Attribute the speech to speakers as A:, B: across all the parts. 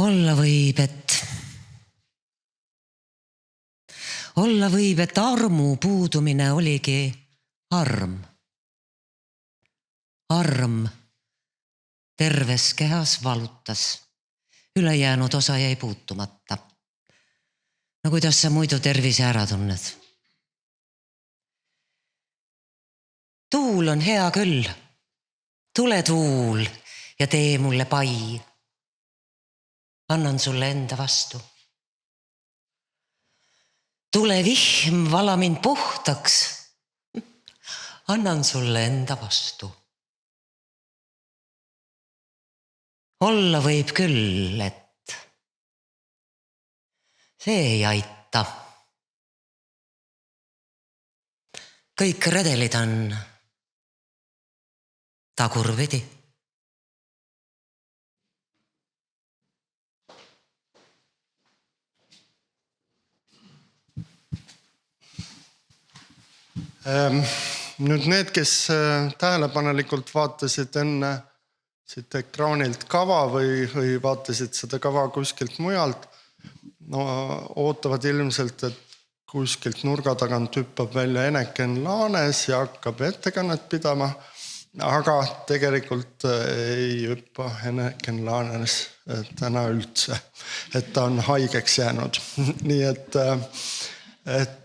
A: Olla võib, et armu puudumine oligi arm. Arm terves kehas valutas, ülejäänud osa jäi puutumata. No kuidas sa muidu tervise ära tunned? Tuul on hea küll. Tule tuul ja tee mulle pai. Annan sulle enda vastu. Tule vihm, vala mind puhtaks. Annan sulle enda vastu. Olla võib küll, et see ei aita. Kõik redelid on tagurpidi.
B: Nüüd need, kes tähelepanelikult vaatasid enne siit ekraanilt kava või vaatasid seda kava kuskilt mujalt, ootavad ilmselt, et kuskilt nurga tagant hüppab välja Eneken Laanes ja hakkab ettekannet pidama, aga tegelikult ei hüppa Eneken Laanes täna üldse, et ta on haigeks jäänud. Nii et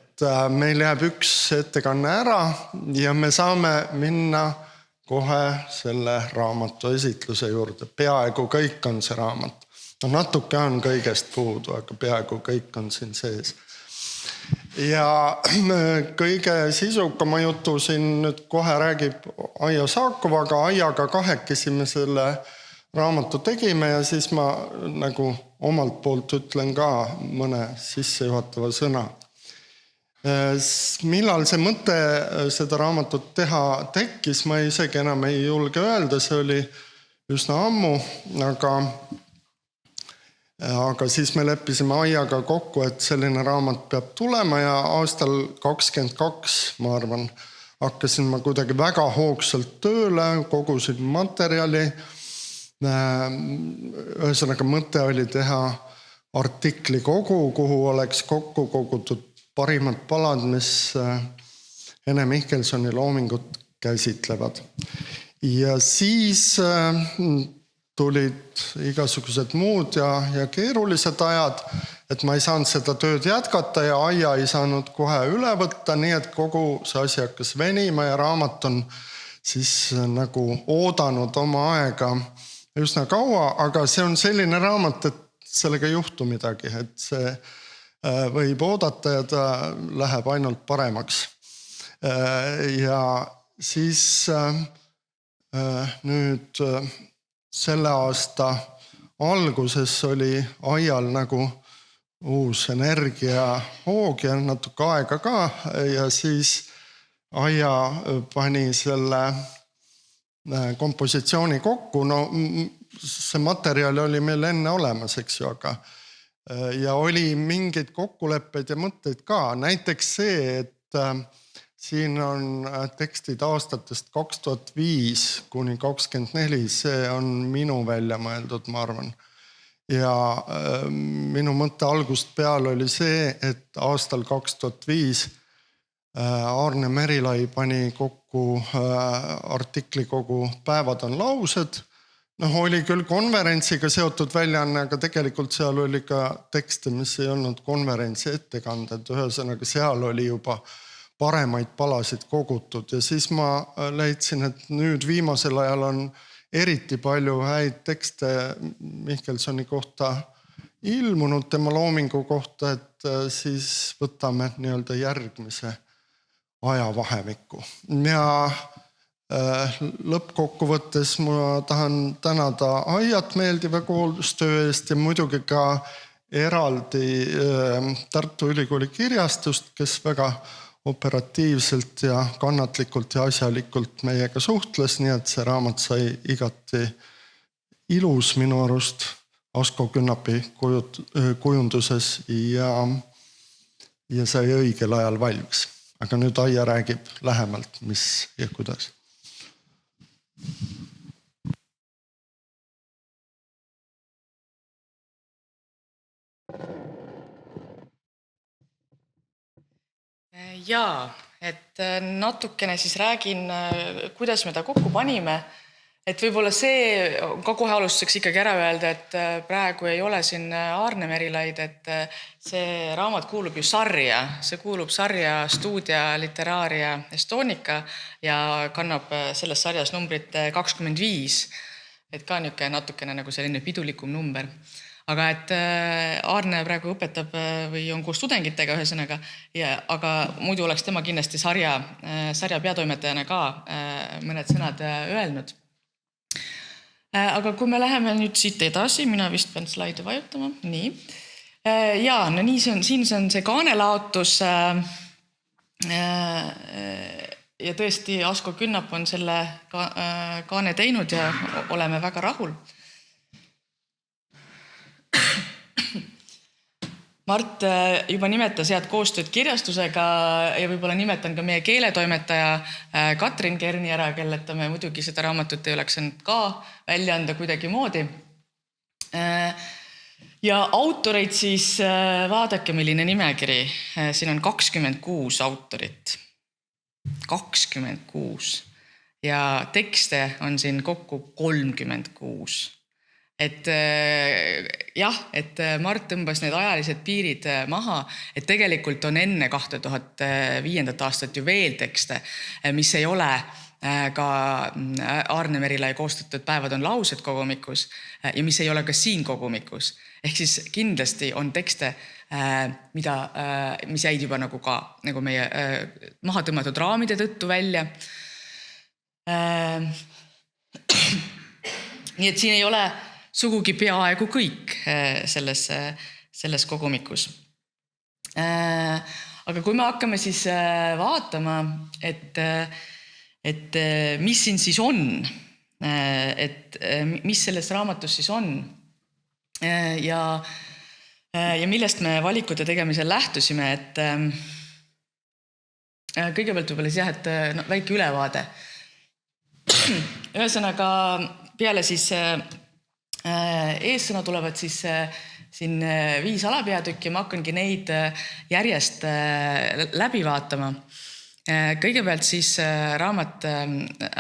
B: meil jääb üks ettekanne ära ja me saame minna kohe selle raamatu esitluse juurde. Peaaegu kõik on see raamat. Natuke on kõigest puudu, aga peaaegu kõik on siin sees. Ja kõige sisukama jutu siin nüüd kohe räägib Aija Saakov, aga Aiaga kahekesi me selle raamatu tegime ja siis ma nagu omalt poolt ütlen ka mõne sissejuhatava sõna. Millal see mõte seda raamatut teha tekkis, ma isegi enam ei julge öelda, see oli üsna ammu, aga siis me leppisime Aiaga kokku, et selline raamat peab tulema ja aastal 2022, ma arvan, hakkasin ma kuidagi väga hoogsalt tööle, kogusin materjali. Ühesõnaga mõte oli teha artikli kogu, kuhu oleks kokku kogutud parimad palad, mis Ene Mihkelsoni loomingut käsitlevad. Ja siis tulid igasugused muud ja keerulised ajad, et ma ei saanud seda tööd jätkata ja Aija ei saanud kohe üle võtta, nii et kogu see asi hakkas venima ja raamat on siis nagu oodanud oma aega üsna kaua, aga see on selline raamat, et sellega ei juhtu midagi, et see võib oodata ja ta läheb ainult paremaks. Ja siis nüüd selle aasta alguses oli Aial nagu uus energiahoog ja natuke aega ka ja siis Aija pani selle kompositsiooni kokku. No see materjal oli meil enne olemas, eks ju, aga ja oli mingeid kokkuleppeid ja mõtteid ka. Näiteks see, et siin on tekstid aastatest 2005 kuni 24, see on minu välja mõeldud, ma arvan. Ja minu mõtte algust peal oli see, et aastal 2005 Aarne Merilai pani kokku artikli kogu Päevad on laused. Oli küll konverentsiga seotud väljaanne, aga tegelikult seal oli ka tekste, mis ei olnud konverentsi ettekanded. Ühesõnaga seal oli juba paremaid palasid kogutud ja siis ma leidsin, et nüüd viimasel ajal on eriti palju häid tekste Mihkelsoni kohta ilmunud, tema loomingu kohta, et siis võtame nii-öelda järgmise ajavahemikku. Ja lõppkokkuvõttes ma tahan tänada Aiat meeldiva koostöö eest ja muidugi ka eraldi Tartu Ülikooli kirjastust, kes väga operatiivselt ja kannatlikult ja asjalikult meiega suhtles, nii et see raamat sai igati ilus minu arust Asko Künnapi kujunduses ja sai õigel ajal valmis. Aga nüüd Aija räägib lähemalt, mis ja kuidas.
C: Jaa, et natukene siis räägin, kuidas me ta kokku panime. Et võib-olla see on ka kohe alustuseks ikkagi ära öelda, et praegu ei ole siin Aarne Merilaid, et see raamat kuulub ju sarja. See kuulub sarja Studia Literaria Estonica ja kannab selles sarjas numbrit 25. Et ka natukene nagu selline pidulikum number. Aga et Aarne praegu õpetab või on koos tudengitega ühesõnaga, aga muidu oleks tema kindlasti sarja peatoimetajana ka mõned sõnad öelnud. Aga kui me läheme nüüd siit edasi, mina vist pean slaide vajutama, nii. Jaa, no nii siin on see kaanelaotus ja tõesti Asko Künnap on selle kaane teinud ja oleme väga rahul. Mart juba nimetas head koostööd kirjastusega ja võib-olla nimetan ka meie keeletoimetaja Katrin Kerni ära, kelleta me muidugi seda raamatut ei oleks saanud ka välja anda kuidagi moodi. Ja autoreid siis vaadake, milline nimekiri. Siin on 26 autorit. 26. Ja tekste on siin kokku 36. Et jah, et Mart tõmbas need ajalised piirid maha, et tegelikult on enne 2005. aastat ju veel tekste, mis ei ole ka Aarne Merilai koostatud Päevad on laused kogumikus ja mis ei ole ka siin kogumikus. Ehk siis kindlasti on tekste, mis jäid juba nagu meie maha tõmmatud raamide tõttu välja. Nii et siin ei ole sugugi peaaegu kõik selles kogumikus. Aga kui me hakkame siis vaatama, et mis siin siis on, et mis selles raamatus siis on ja millest me valikute tegemisel lähtusime, et kõigepealt võib-olla siis jah, et väike ülevaade. Ühesõnaga peale siis eessõna tulevad siis siin 5 alapeatükki ja ma hakkangi neid järjest läbi vaatama. Kõigepealt siis raamat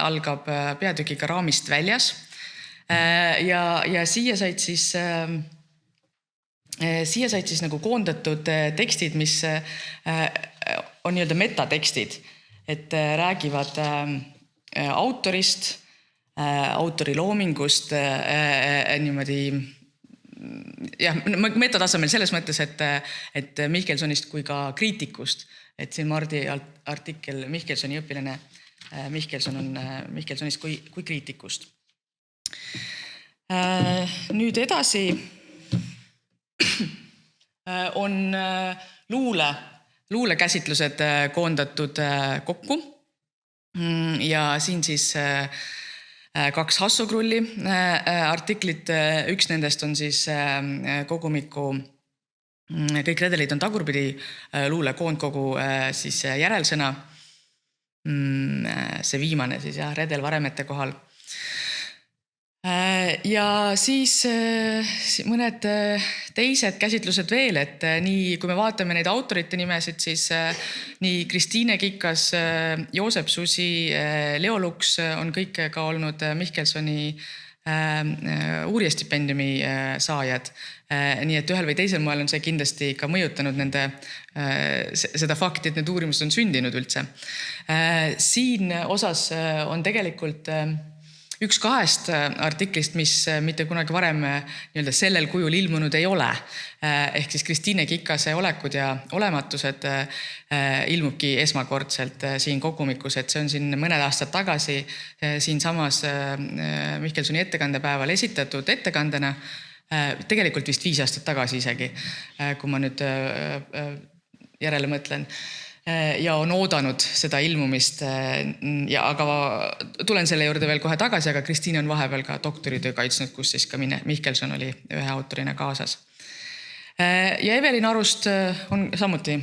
C: algab peatükiga Raamist väljas ja siia said siis nagu koondatud tekstid, mis on nii-öelda metatekstid, et räägivad autorist, autori loomingust niimoodi, jah, metatasemel selles mõttes, et Mihkelsonist kui ka kriitikust, et siin Mardi artikkel Mihkelsoni õpilane Mihkelson on Mihkelsonist kui kriitikust. Nüüd edasi on luulekäsitlused koondatud kokku ja siin siis 2 Hasso Krulli artiklit, üks nendest on siis kogumiku Kõik redelid on tagurpidi luule koondkogu siis järelsõna. See viimane siis jah, redel varemete kohal. Ja siis mõned teised käsitlused veel, et nii kui me vaatame neid autorite nimesid, siis nii Kristiine Kikas, Joosep Susi, Leo Luks on kõik ka olnud Mihkelsoni uurijastipendiumi saajad. Nii et ühel või teisel moel on see kindlasti ka mõjutanud seda fakti, et need uurimused on sündinud üldse. Siin osas on tegelikult üks 2 artiklist, mis mitte kunagi varem nii-öelda sellel kujul ilmunud ei ole. Ehk siis Kristiine Kikase Olekud ja olematused ilmubki esmakordselt siin kogumikus, et see on siin mõned aastad tagasi siin samas Mihkelsoni ettekandepäeval esitatud ettekandena, tegelikult vist 5 aastat tagasi isegi, kui ma nüüd järele mõtlen. Ja on oodanud seda ilmumist, aga tulen selle juurde veel kohe tagasi, aga Kristiine on vahepeal ka doktoritöö kaitsnud, kus siis ka Mihkelson oli ühe autorina kaasas. Ja Evelin Arust on samuti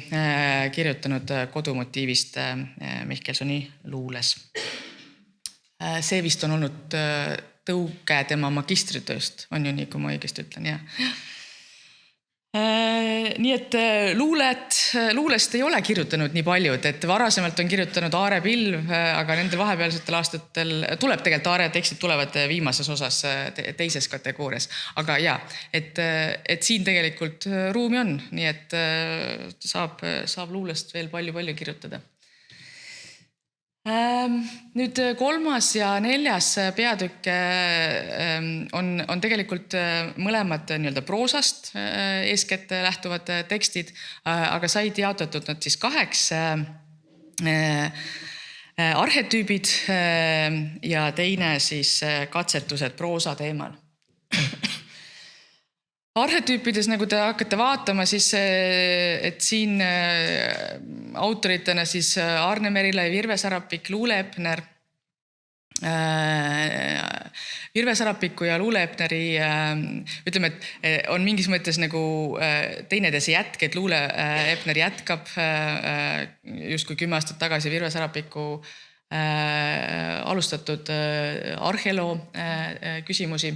C: kirjutanud kodumotiivist Mihkelsoni luules. See vist on olnud tõuge tema magistritööst, on ju nii, kui ma õigesti ütlen, jah. Nii et luulest ei ole kirjutanud nii paljud, et varasemalt on kirjutanud Aare Pilv, aga nendel vahepealsetel aastatel tuleb tegelikult Aare tekstid tulevad viimases osas teises kategoorias. Aga jaa, et siin tegelikult ruumi on, nii et saab luulest veel palju kirjutada. Nüüd 3. ja 4. peatükk on tegelikult mõlemad nii-öelda proosast eeskätt lähtuvad tekstid, aga said jaotatud nad siis 2 arhetüübid ja teine siis katsetused proosa teemal. Arhetüüpides, nagu te hakkate vaatama, siis et siin autoritena siis Arne Merilai, Virve Sarapik, Luule Epner. Virve Sarapiku ja Luule Epneri ütleme, et on mingis mõttes nagu teineteise jätk, et Luule Epner jätkab justkui 10 aastat tagasi Virve Sarapiku alustatud arheoloo küsimusi.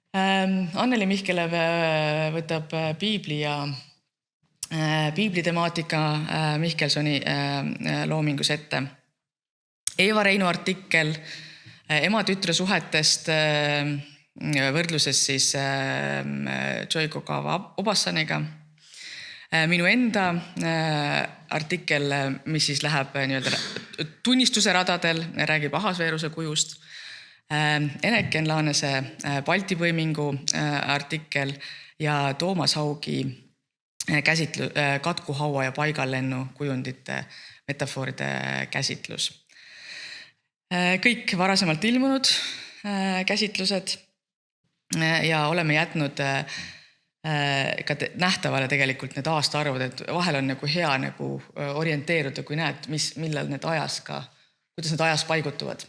C: Anneli Mihkelev võtab piibli temaatika Mihkelsoni loomingus ette. Eeva Reinu artikkel ema-tütre suhetest võrdluses siis Joy Kokava Obassaniga. Minu enda artikkel, mis siis läheb nii-öelda tunnistuse radadel, räägib ahasveeruse kujust. Eneken Laanese Balti põimingu artikkel ja Toomas Haugi katku, haua ja paigallennu kujundite metafooride käsitlus. Kõik varasemalt ilmunud käsitlused ja oleme jätnud ka nähtavale tegelikult need aastaarvud, et vahel on nagu hea nagu orienteeruda, kui näed, millal need kuidas need ajas paigutuvad.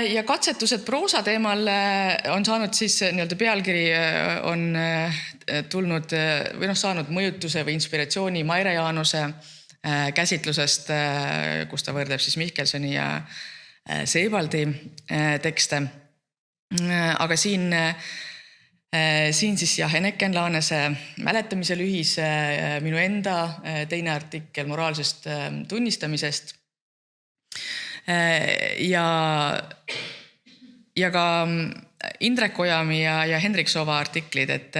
C: Ja katsetused proosa teemal on saanud siis nii-öelda pealkiri on tulnud või saanud mõjutuse või inspiratsiooni Maire Jaanuse käsitlusest, kus ta võrdleb siis Mihkelsoni ja Seebaldi tekste. Aga siin siis jah, Eneken Laanese mäletamise lühis, minu enda teine artikkel moraalsest tunnistamisest. Ja ka Indrek Ojami ja Hendrik Sova artiklid, et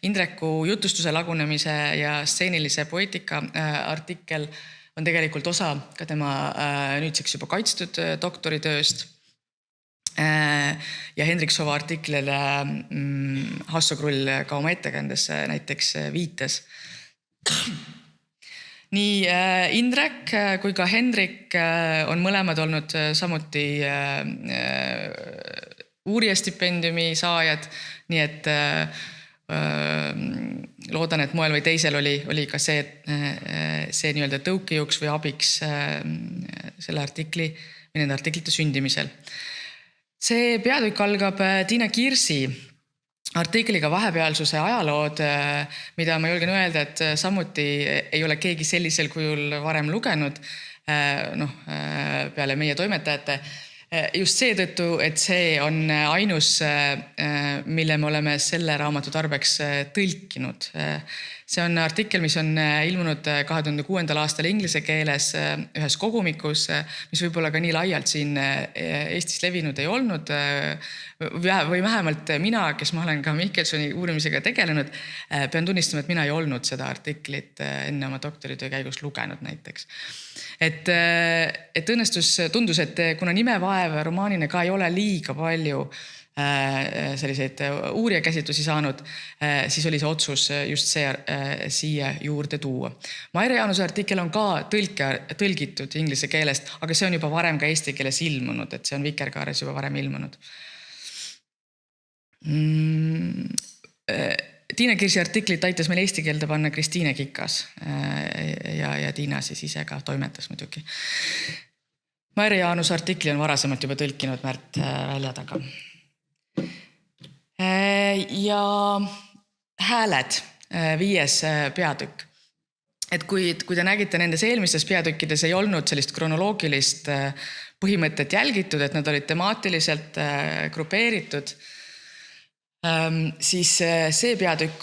C: Indreku jutustuse lagunemise ja stseenilise poeetika artikkel on tegelikult osa ka tema nüüdseks juba kaitstud doktoritööst. Ja Hendrik Sova artiklile Hasso Krull ka oma ettekandes näiteks viites. Nii Indrek kui ka Hendrik on mõlemad olnud samuti uurijastipendiumi saajad, nii et loodan, et moel või teisel oli ka see nii-öelda tõukejuks või abiks selle artikli või nende artiklite sündimisel. See peatükk algab Tiina Kirsi artikliga Vahepealsuse ajalood, mida ma julgen öelda, et samuti ei ole keegi sellisel kujul varem lugenud, peale meie toimetajate. Just seetõttu, et see on ainus, mille me oleme selle raamatu tarbeks tõlkinud. See on artikkel, mis on ilmunud 2006. aastal inglise keeles ühes kogumikus, mis võib-olla ka nii laialt siin Eestis levinud ei olnud. Või vähemalt mina, kes ma olen ka Mihkelsoni uurimisega tegelenud, pean tunnistama, et mina ei olnud seda artiklit enne oma doktoritöö käigus lugenud näiteks. Et tundus, et kuna nimevaev romaanina ka ei ole liiga palju selliseid uurijakäsitlusi saanud, siis oli see otsus just see siia juurde tuua. Maire Jaanuse artikkel on ka tõlgitud inglise keelest, aga see on juba varem ka eesti keeles ilmunud, et see on Vikerkaares juba varem ilmunud. Tiina Kirsi artiklit aitas meil eesti keelde panna Kristiine Kikas ja Tiina siis ise ka toimetas muidugi. Maire Jaanuse artikli on varasemalt juba tõlkinud Märt välja taga. Ja hääled, 5. peatükk. Et kui te nägite nendes eelmistes peatükkides ei olnud sellist kronoloogilist põhimõtet jälgitud, et nad olid temaatiliselt grupeeritud, Siis see peatükk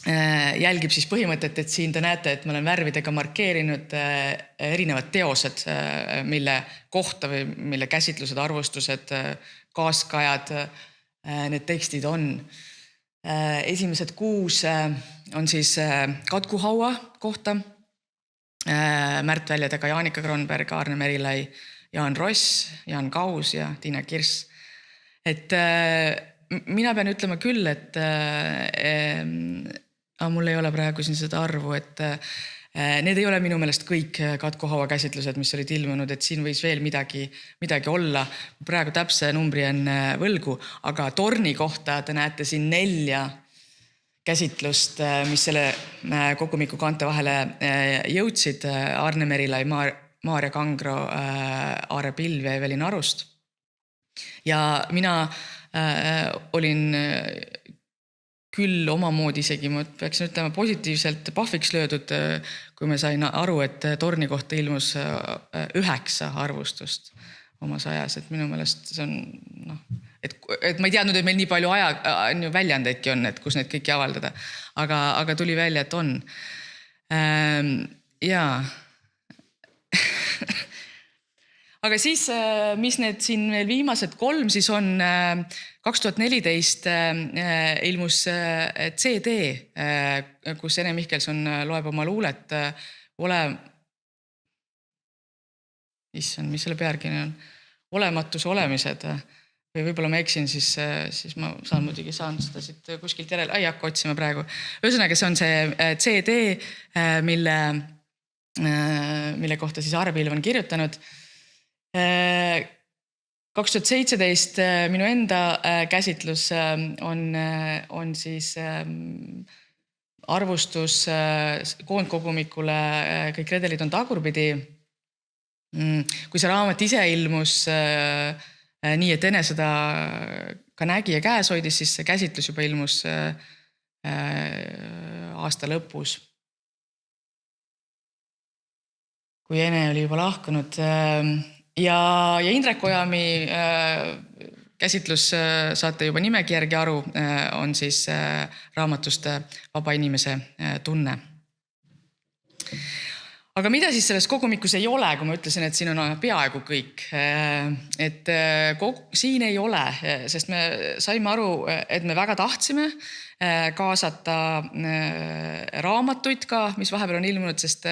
C: jälgib siis põhimõtet, et siin te näete, et ma olen värvidega markeerinud erinevad teosed, mille kohta või mille käsitlused, arvustused, kaaskajad, need tekstid on. Esimesed 6 on siis Katku haua kohta. Märt Väljataga, Jaanika Kronberg, Aarne Merilai, Jaan Ross, Jaan Kaus ja Tiina Kirss. Et mina pean ütlema küll, et mul ei ole praegu siin seda arvu, et need ei ole minu meelest kõik Katku haua käsitlused, mis olid ilmunud, et siin võis veel midagi olla. Praegu täpse numbri on võlgu, aga Torni kohta te näete siin 4 käsitlust, mis selle kogumiku kaante vahele jõudsid. Aarne Merilai, Maarja Kangro, Aare Pilv ja Evelin Arust. Ja mina olin küll omamoodi isegi, ma peaksin ütlema positiivselt pahviks löödud, kui me sain aru, et Torni kohta ilmus 9 arvustust oma 100, et minu meelest see on, et ma ei teadnud, et meil nii palju väljaandeidki on, et kus neid kõiki avaldada. Aga tuli välja, et on. Jaa. Aga siis, mis need siin veel viimased 3, siis on 2014 ilmus CD, kus Ene Mihkelson loeb oma luulet Issand, mis selle pealkiri on? Olematuse olemised. Või võib-olla ma eksin, siis ma muidugi saan seda siit kuskilt järele. Ei hakka otsima praegu. Ühesõnaga, see on see CD, mille kohta siis Aare Pilv on kirjutanud. 2017 minu enda käsitlus on siis arvustus koondkogumikule Kõik redelid on tagurpidi. Kui see raamat ise ilmus nii, et Ene seda ka nägi ja käes hoidis, siis see käsitlus juba ilmus aasta lõpus. Kui Ene oli juba lahkunud. Ja Indrek Ojami käsitlus, saate juba nimegi järgi aru, on siis raamatust Vaba inimese tunne. Aga mida siis selles kogumikus ei ole, kui ma ütlesin, et siin on peaaegu kõik? Et siin ei ole, sest me saime aru, et me väga tahtsime kaasata raamatuid ka, mis vahepeal on ilmunud, sest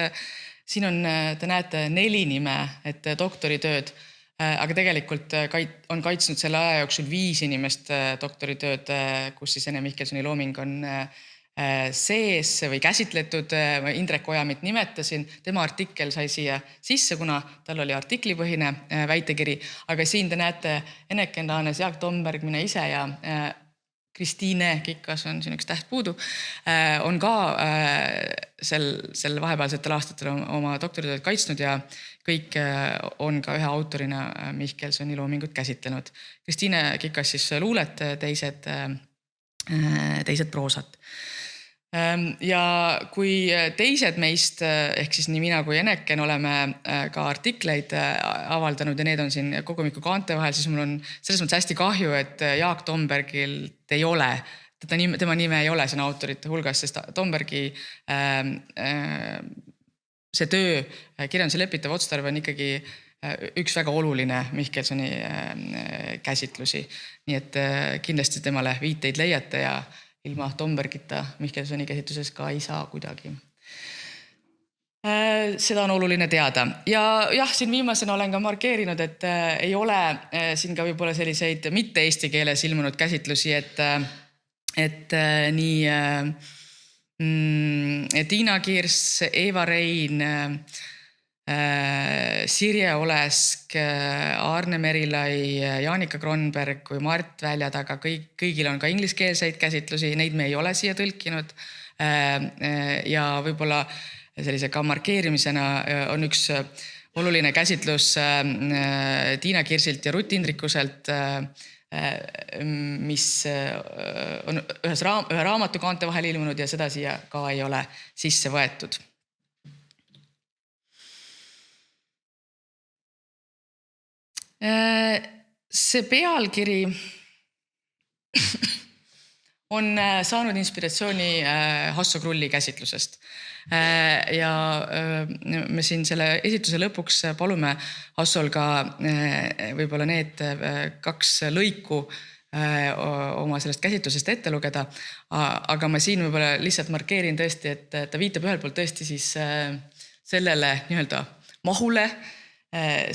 C: siin on, te näete 4 nime, et doktoritööd, aga tegelikult on kaitsnud selle aja jooksul 5 inimest doktoritööd, kus siis Ene Mihkelsoni looming on sees või käsitletud. Indrek Ojamit nimetasin, tema artikkel sai siia sisse, kuna tal oli artiklipõhine väitekiri, aga siin te näete Eneken Laanes, Jaak Tomberg, mina ise ja Kristiine Kikas on siin üks täht puudu, on ka sel vahepealsetel aastatel oma doktoritööd kaitsnud ja kõik on ka ühe autorina Mihkelsoni loomingut käsitlenud. Kristiine Kikas siis luulet, teised proosat. Ja kui teised meist, ehk siis nii mina kui Eneken oleme ka artikleid avaldanud ja need on siin kogumiku kaante vahel, siis mul on selles mõttes hästi kahju, et Jaak Tombergilt ei ole, tema nime ei ole siin autorite hulgas, sest Tombergi see töö, kirjanduse lepitav otstarve on ikkagi üks väga oluline Mihkelsoni käsitlusi. Nii et kindlasti temale viiteid leiate ja ilma Tombergita Mihkelsoni käsitluses ka ei saa kuidagi. Seda on oluline teada. Ja jah, siin viimasena olen ka markeerinud, et ei ole siin ka võib-olla selliseid mitte eesti keeles ilmunud käsitlusi, et nii Tiina Kirss, Eeva Rein, Sirje Olesk, Aarne Merilai, Jaanika Kronberg kui Mart Väljataga, kõigil on ka ingliskeelseid käsitlusi, neid me ei ole siia tõlkinud. Ja võib-olla sellise ka markeerimisena on üks oluline käsitlus Tiina Kirsilt ja Rutt Indrikuselt, mis on ühe raamatu kaante vahel ilmunud ja seda siia ka ei ole sisse võetud. See pealkiri on saanud inspiratsiooni Hasso Krulli käsitlusest. Ja me siin selle esitluse lõpuks palume Hassol ka võib-olla need 2 lõiku oma sellest käsitlusest ette lugeda. Aga ma siin võib-olla lihtsalt markeerin tõesti, et ta viitab ühelt poolt tõesti siis sellele nii-öelda mahule,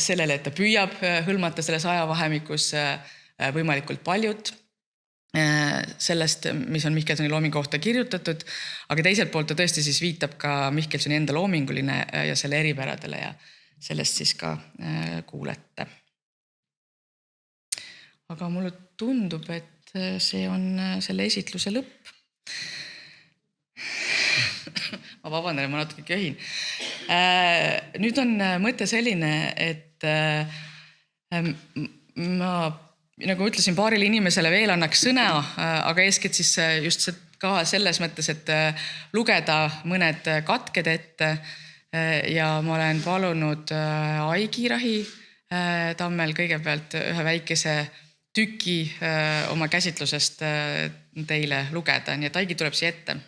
C: sellele, et ta püüab hõlmata selles ajavahemikus võimalikult paljud sellest, mis on Mihkelsoni loomingu kohta kirjutatud, aga teiselt poolt ta tõesti siis viitab ka Mihkelsoni enda loominguline ja selle eripäradele ja sellest siis ka kuulete. Aga mulle tundub, et see on selle esitluse lõpp. Ma vabandan, ma natuke köhin. Nüüd on mõte selline, et ma nagu ütlesin, paarile inimesele veel annaks sõna, aga eeskätt siis just ka selles mõttes, et lugeda mõned katked ette ja ma olen palunud Aigi Rahi Tammel kõigepealt ühe väikese tüki oma käsitlusest teile lugeda, nii et Aigi tuleb siia ette.